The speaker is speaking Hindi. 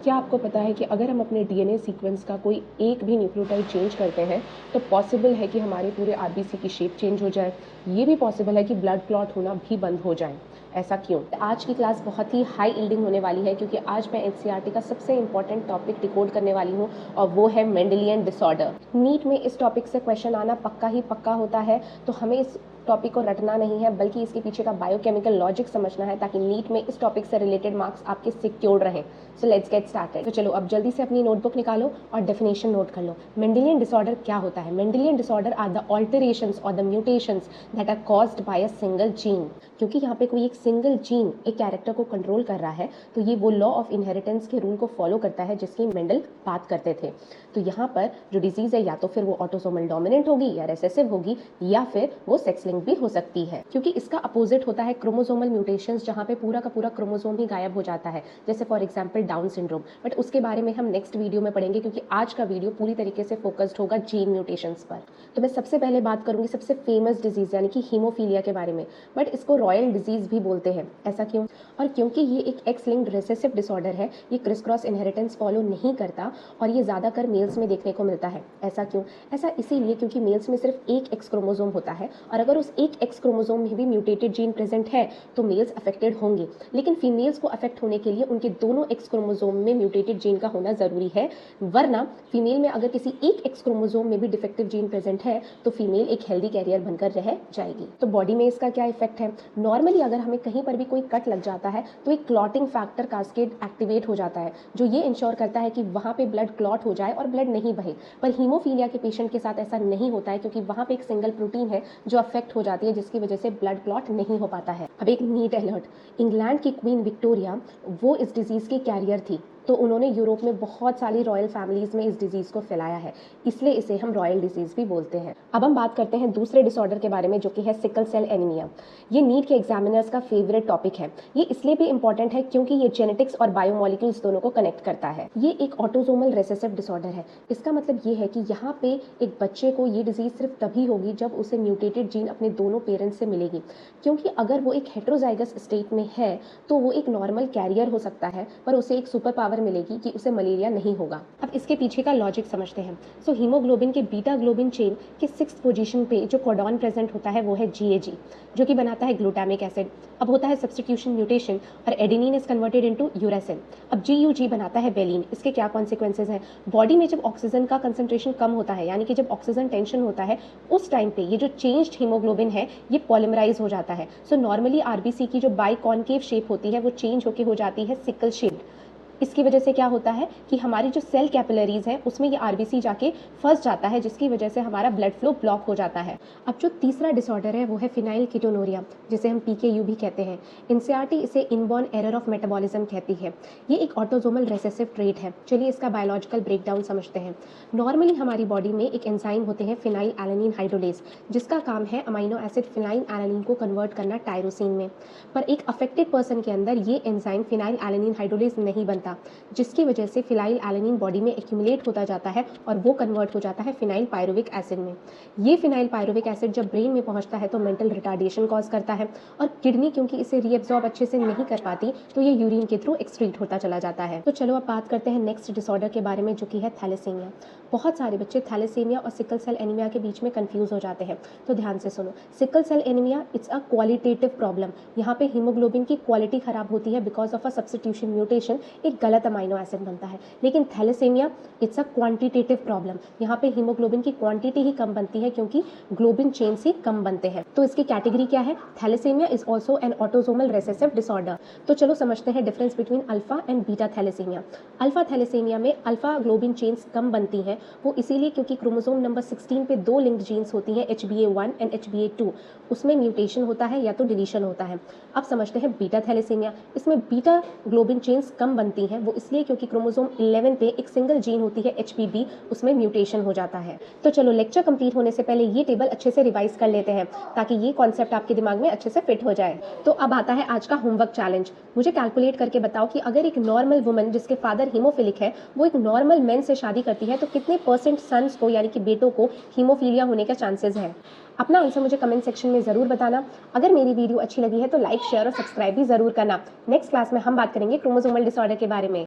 क्या आपको पता है कि अगर हम अपने डीएनए सीक्वेंस का कोई एक भी न्यूक्लियोटाइड चेंज करते हैं तो पॉसिबल है कि हमारे पूरे आरबीसी की शेप चेंज हो जाए। ये भी पॉसिबल है कि ब्लड क्लॉट होना भी बंद हो जाए। ऐसा क्यों? आज की क्लास बहुत ही हाई यील्डिंग होने वाली है क्योंकि आज मैं एनसीईआरटी का सबसे इंपॉर्टेंट टॉपिक डिकोड करने वाली हूँ और वो है मेंडेलियन डिसऑर्डर। नीट में इस टॉपिक से क्वेश्चन आना पक्का ही पक्का होता है, तो हमें इस टॉपिक को रटना नहीं है बल्कि इसके पीछे का बायोकेमिकल लॉजिक समझना है ताकि नीट में इस टॉपिक से रिलेटेड मार्क्स आपके सिक्योर्ड रहें। So let's get started. तो चलो अब जल्दी से अपनी नोटबुक निकालो और डेफिनेशन नोट कर लो। मेंडेलियन डिसऑर्डर क्या होता है? Mendelian disorder are the alterations और the mutations that are caused by a single gene. क्योंकि यहाँ पे कोई एक सिंगल जीन एक कैरेक्टर को कंट्रोल कर रहा है तो ये वो लॉ ऑफ इनहेरिटेंस के रूल को फॉलो करता है जिसकी मेंडल बात करते थे। तो यहाँ पर जो डिजीज है या तो फिर वो ऑटोसोमल डोमिनेंट होगी या रिसेसिव होगी या फिर वो सेक्स लिंक भी हो सकती है, क्योंकि इसका अपोजिट होता है क्रोमोसोमल म्यूटेशंस, जहाँ पे पूरा का पूरा क्रोमोसोम ही गायब हो जाता है, जैसे for example down syndrome. But उसके बारे में हम नेक्स्ट वीडियो में पढ़ेंगे क्योंकि आज का वीडियो पूरी तरीके से फोकस्ड होगा जीन म्यूटेशंस पर। तो मैं सबसे पहले बात करूंगी सबसे फेमस डिजीज यानी कि हीमोफीलिया के बारे में, बट इसको रॉयल डिजीज भी बोलते हैं। ऐसा क्यों? और क्योंकि ये एक एक्स लिंक्ड रिसेसिव डिसऑर्डर है, ये क्रिस क्रॉस इनहेरिटेंस फॉलो नहीं करता और ये ज़्यादातर मेल्स में देखने को मिलता है। ऐसा क्यों? ऐसा इसीलिए क्योंकि मेल्स में सिर्फ एक एक्स क्रोमोसोम होता है और अगर उस एक एक्स क्रोमोसोम में भी म्यूटेटेड जीन प्रेजेंट है तो मेल्स अफेक्टेड होंगे, लेकिन फीमेल्स को अफेक्ट होने के लिए उनके दोनों एक्स क्रोमोसोम में म्यूटेटेड जीन का होना जरूरी है, वरना फीमेल में अगर किसी एक एक्स क्रोमोसोम में भी डिफेक्टिव जीन प्रेजेंट है तो फीमेल एक हेल्दी कैरियर बनकर रह जाएगी। तो बॉडी में इसका क्या इफेक्ट है? नॉर्मली अगर हमें कहीं पर भी कोई कट लग जाता है तो एक क्लॉटिंग फैक्टर कास्केड एक्टिवेट हो जाता है जो ये इंश्योर करता है कि वहाँ पे ब्लड क्लॉट हो जाए और ब्लड नहीं बहे। पर हीमोफीलिया के पेशेंट के साथ ऐसा नहीं होता है क्योंकि वहाँ पे एक सिंगल प्रोटीन है जो अफेक्ट हो जाती है जिसकी वजह से ब्लड क्लॉट नहीं हो पाता है। अब एक नीट अलर्ट, इंग्लैंड की क्वीन विक्टोरिया वो इस डिजीज की कैरियर थी, तो उन्होंने यूरोप में बहुत सारी रॉयल फैमिलीज में इस डिजीज को फैलाया है, इसलिए इसे हम रॉयल डिजीज भी बोलते हैं। अब हम बात करते हैं दूसरे डिसऑर्डर के बारे में जो कि है सिकल सेल एनीमिया। ये नीट के एग्जामिनर्स का फेवरेट टॉपिक है। ये इसलिए भी इंपॉर्टेंट है क्योंकि ये जेनेटिक्स और बायोमोलिक्यूल्स दोनों को कनेक्ट करता है। ये एक ऑटोसोमल रिसेसिव डिसऑर्डर है। इसका मतलब ये है कि यहाँ पे एक बच्चे को ये डिजीज सिर्फ तभी होगी जब उसे म्यूटेटेड जीन अपने दोनों पेरेंट्स से मिलेगी, क्योंकि अगर वो एक हेट्रोजाइगस स्टेट में है तो वो एक नॉर्मल कैरियर हो सकता है पर उसे एक सुपर पावर मिलेगी कि उसे मलेरिया नहीं होगा। अब इसके पीछे का लॉजिक समझते हैं। सो हीमोग्लोबिन के बीटा ग्लोबिन चेन के 6th पोजीशन पे जो कोडॉन प्रेजेंट होता है वो है GAG, जो कि बनाता है ग्लूटामिक एसिड। अब होता है सब्स्टिट्यूशन म्यूटेशन और adenine is converted into uracil. अब GUG बनाता है वेलिन। इसके क्या कॉन्सिक्वेंसेज हैं? बॉडी में जब ऑक्सीजन का कंसंट्रेशन कम होता है, यानी कि जब ऑक्सीजन टेंशन होता है, उस टाइम पे ये जो चेंज्ड हीमोग्लोबिन है ये पॉलिमराइज हो जाता है। सो नॉर्मली आरबीसी की जो बाई कॉन्केव शेप होती है वो चेंज होकर हो जाती है सिकल शेप। इसकी वजह से क्या होता है कि हमारी जो सेल कैपिलरीज हैं उसमें ये आरबीसी जाके फंस जाता है, जिसकी वजह से हमारा ब्लड फ्लो ब्लॉक हो जाता है। अब जो तीसरा डिसऑर्डर है वो है फिनाइल कीटोनूरिया, जिसे हम PKU भी कहते हैं। एनसीईआरटी इसे इनबॉर्न एरर ऑफ मेटाबॉलिज्म कहती है। ये एक ऑटोसोमल रिसेसिव ट्रेट है। चलिए इसका बायोलॉजिकल ब्रेकडाउन समझते हैं। नॉर्मली हमारी बॉडी में एक एंजाइम होते हैं फिनाइल एलानिन हाइड्रोलेज, जिसका काम है अमीनो एसिड फिनाइल एलानिन को कन्वर्ट करना टायरोसिन में। पर एक अफेक्टेड पर्सन के अंदर ये एंजाइम फिनाइल एलानिन हाइड्रोलेज नहीं बनता, जिसकी वजह से फिनाइल एलानिन बॉडी में एक्यूमुलेट होता जाता है और वो कन्वर्ट हो जाता है फिनाइल पायरुविक एसिड में। ये फिनाइल पायरुविक एसिड जब ब्रेन में पहुंचता है तो मेंटल रिटार्डेशन कॉज करता है और किडनी क्योंकि इसे रीएब्जॉर्ब अच्छे से नहीं कर पाती तो ये यूरिन के थ्रू एक्सक्रीट होता चला जाता है। तो चलो अब बात करते हैं नेक्स्ट डिसऑर्डर के बारे में जो कि है थैलेसीमिया। बहुत सारे बच्चे थैलेसीमिया और सिकल सेल एनीमिया के बीच में कंफ्यूज हो जाते हैं, तो ध्यान से सुनो। Sickle cell anaemia it's a qualitative problem. यहाँ पे हीमोग्लोबिन की क्वालिटी खराब होती है because of a substitution mutation, एक गलत अमाइनो एसिड बनता है। लेकिन thalassaemia it's a quantitative problem. यहाँ पे हीमोग्लोबिन की क्वांटिटी ही कम बनती है क्योंकि ग्लोबिन चेन से कम बनते हैं। तो इसकी कैटेगरी क्या है? Thalassaemia is also an autosomal recessive disorder. तो चलो समझते हैं difference between alpha and beta thalassaemia. Alpha thalassaemia में अल्फा ग्लोबिन चेन्स कम बनती हैं, वो इसीलिए क्योंकि क्रोमोसोम नंबर 16 पे 2 लिंक्ड जीन्स होती हैं, HBA1 एंड HBA2। उसमें म्यूटेशन होता है या तो डिलीशन होता है। अब समझते हैं बीटा थैलेसीमिया। इसमें बीटा ग्लोबिन चेन्स कम बनती हैं, वो इसलिए क्योंकि क्रोमोसोम 11 पे एक सिंगल जीन होती है HBB, उसमें म्यूटेशन हो जाता है। तो चलो लेक्चर कंप्लीट होने से पहले ये टेबल अच्छे से रिवाइज कर लेते हैं ताकि ये कॉन्सेप्ट आपके दिमाग में अच्छे से फिट हो जाए। तो अब आता है आज का होमवर्क चैलेंज। मुझे कैलकुलेट करके बताओ कि अगर एक नॉर्मल वुमन जिसके फादर हीमोफिलिक है वो एक नॉर्मल मैन से शादी करती है तो कितने % सन्स को यानी कि बेटों को हीमोफीलिया होने का चांसेस है? अपना आंसर मुझे कमेंट सेक्शन में ज़रूर बताना। अगर मेरी वीडियो अच्छी लगी है तो लाइक, शेयर और सब्सक्राइब भी ज़रूर करना। नेक्स्ट क्लास में हम बात करेंगे क्रोमोसोमल डिसऑर्डर के बारे में।